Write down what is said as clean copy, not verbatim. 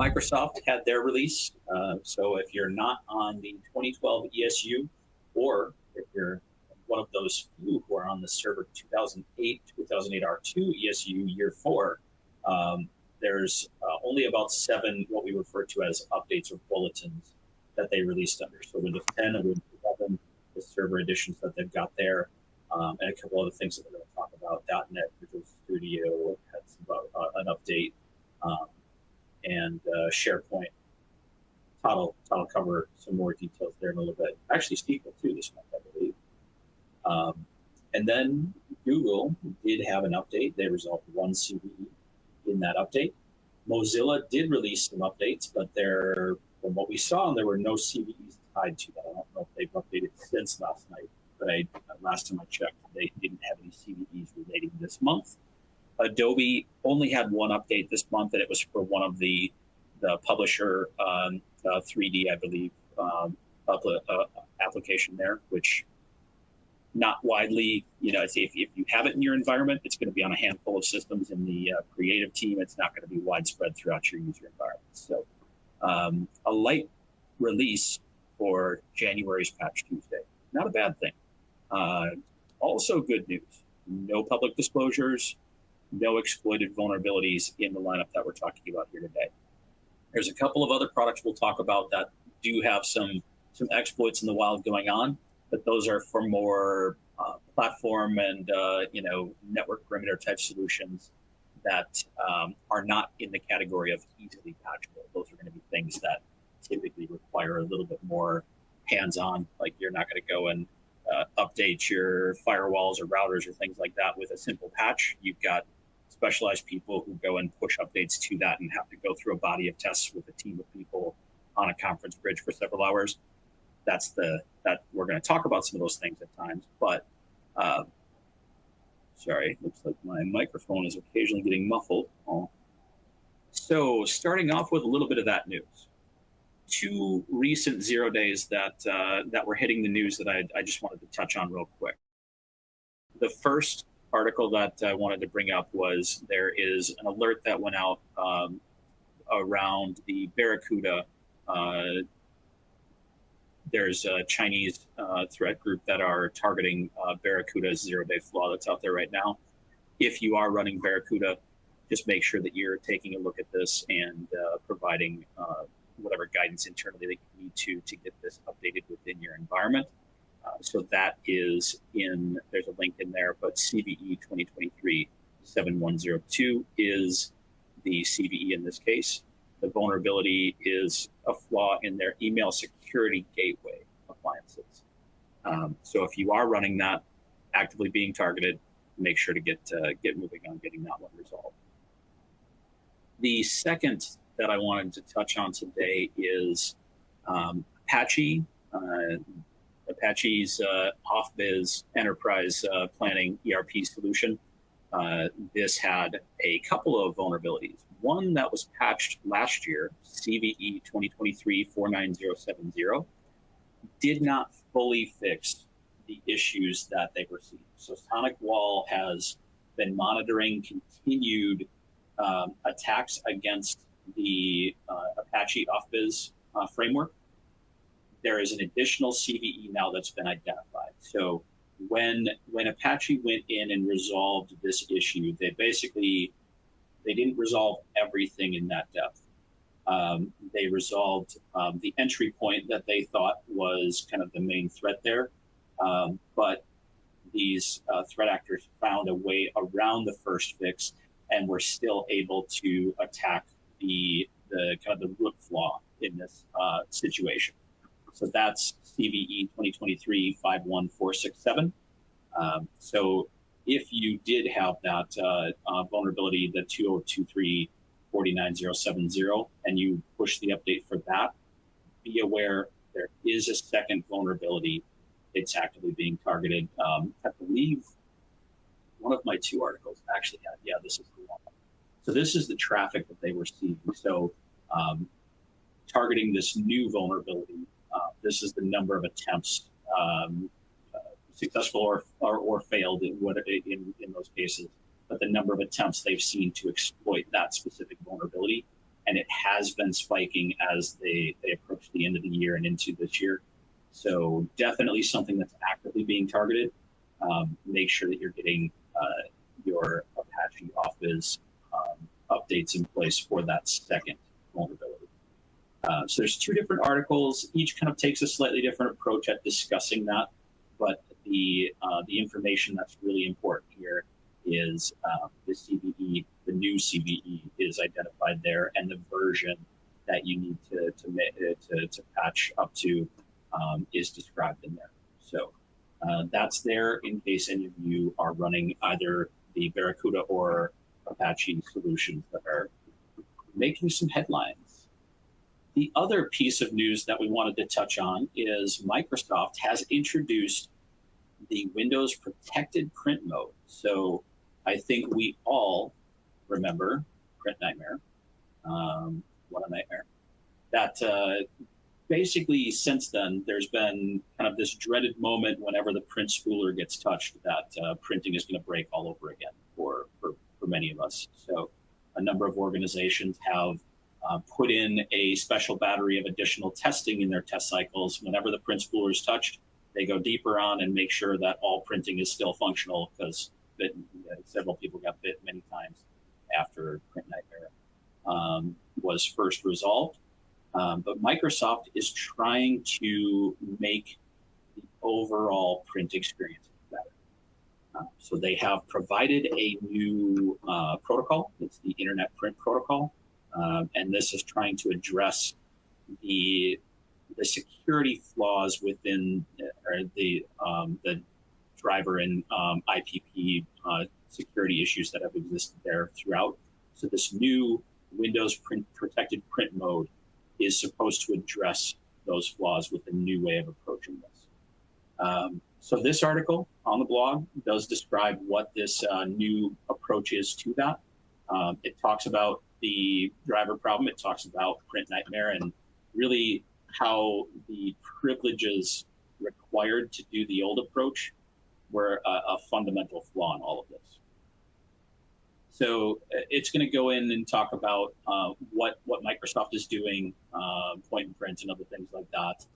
Microsoft had their release. So if you're not on the 2012 ESU, or if you're one of those few who are on the server 2008 R2 ESU year 4, there's only about 7 what we refer to as updates or bulletins that they released under. So Windows 10 and Windows 11, the server editions that they've got there, and a couple other things that we're going to talk about. .NET Visual Studio had an update, and SharePoint. Todd will cover some more details there in a little bit. Actually, SQL too this month, I believe. And then Google did have an update. They resolved 1 CVE in that update. Mozilla did release some updates, but from what we saw, there were no CVEs tied to that. I don't know if they've updated since last night, but last time I checked, they didn't have any CVEs relating this month. Adobe only had 1 update this month, and it was for one of the publisher 3D, I believe, application there, which not widely, if you have it in your environment, it's going to be on a handful of systems in the creative team. It's not going to be widespread throughout your user environment. So a light release for January's Patch Tuesday. Not a bad thing. Also good news. No public disclosures, no exploited vulnerabilities in the lineup that we're talking about here today. There's a couple of other products we'll talk about that do have some exploits in the wild going on, but those are for more platform and network perimeter type solutions that are not in the category of easily patchable. Those are going to be things that typically require a little bit more hands-on. Like you're not going to go and update your firewalls or routers or things like that with a simple patch. You've got specialized people who go and push updates to that and have to go through a body of tests with a team of people on a conference bridge for several hours. That we're going to talk about some of those things at times, but sorry, looks like my microphone is occasionally getting muffled. So starting off with a little bit of that news. 2 recent 0 days that were hitting the news that I just wanted to touch on real quick. The first article that I wanted to bring up was there is an alert that went out around the Barracuda. There's a Chinese threat group that are targeting Barracuda's 0-day flaw that's out there right now. If you are running Barracuda, just make sure that you're taking a look at this and providing whatever guidance internally that you need to get this updated within your environment. So that is there's a link in there, but CVE 2023-7102 is the CVE in this case. The vulnerability is a flaw in their email security gateway appliances. So if you are running that, actively being targeted, make sure to get moving on getting that one resolved. The second that I wanted to touch on today is Apache. Apache's off-biz enterprise planning ERP solution. This had a couple of vulnerabilities. One that was patched last year, CVE 2023-49070, did not fully fix the issues that they were seeing. So SonicWall has been monitoring continued attacks against the Apache off-biz framework. There is an additional CVE now that's been identified. So when Apache went in and resolved this issue, they didn't resolve everything in that depth. They resolved the entry point that they thought was kind of the main threat there. But these threat actors found a way around the first fix and were still able to attack the kind of the root flaw in this situation. So that's CVE 2023-51467. So if you did have that vulnerability, the 2023-49070, and you push the update for that, be aware there is a second vulnerability. It's actively being targeted. I believe one of my 2 articles actually had, yeah, this is the one. So this is the traffic that they were seeing. So targeting this new vulnerability, this is the number of attempts, successful or failed in those cases, but the number of attempts they've seen to exploit that specific vulnerability. and it has been spiking as they approach the end of the year and into this year. So definitely something that's actively being targeted. Make sure that you're getting your Apache Office updates in place for that second vulnerability. So there's 2 different articles. Each kind of takes a slightly different approach at discussing that, but the information that's really important here is the CVE, the new CVE is identified there, and the version that you need to patch up to is described in there. So that's there in case any of you are running either the Barracuda or Apache solutions that are making some headlines. The other piece of news that we wanted to touch on is Microsoft has introduced the Windows protected print mode. So I think we all remember Print Nightmare. What a nightmare. That basically since then, there's been kind of this dreaded moment whenever the print spooler gets touched that printing is going to break all over again for many of us. So a number of organizations have put in a special battery of additional testing in their test cycles. Whenever the print spooler is touched, they go deeper on and make sure that all printing is still functional, because several people got bit many times after Print Nightmare was first resolved. But Microsoft is trying to make the overall print experience better. So they have provided a new protocol. It's the Internet Print Protocol. And this is trying to address the security flaws within the driver and IPP security issues that have existed there throughout. So this new Windows protected print mode is supposed to address those flaws with a new way of approaching this. So this article on the blog does describe what this new approach is to that. It talks about the driver problem. It talks about Print Nightmare and really how the privileges required to do the old approach were a fundamental flaw in all of this. So it's going to go in and talk about what Microsoft is doing, point and print and other things like that.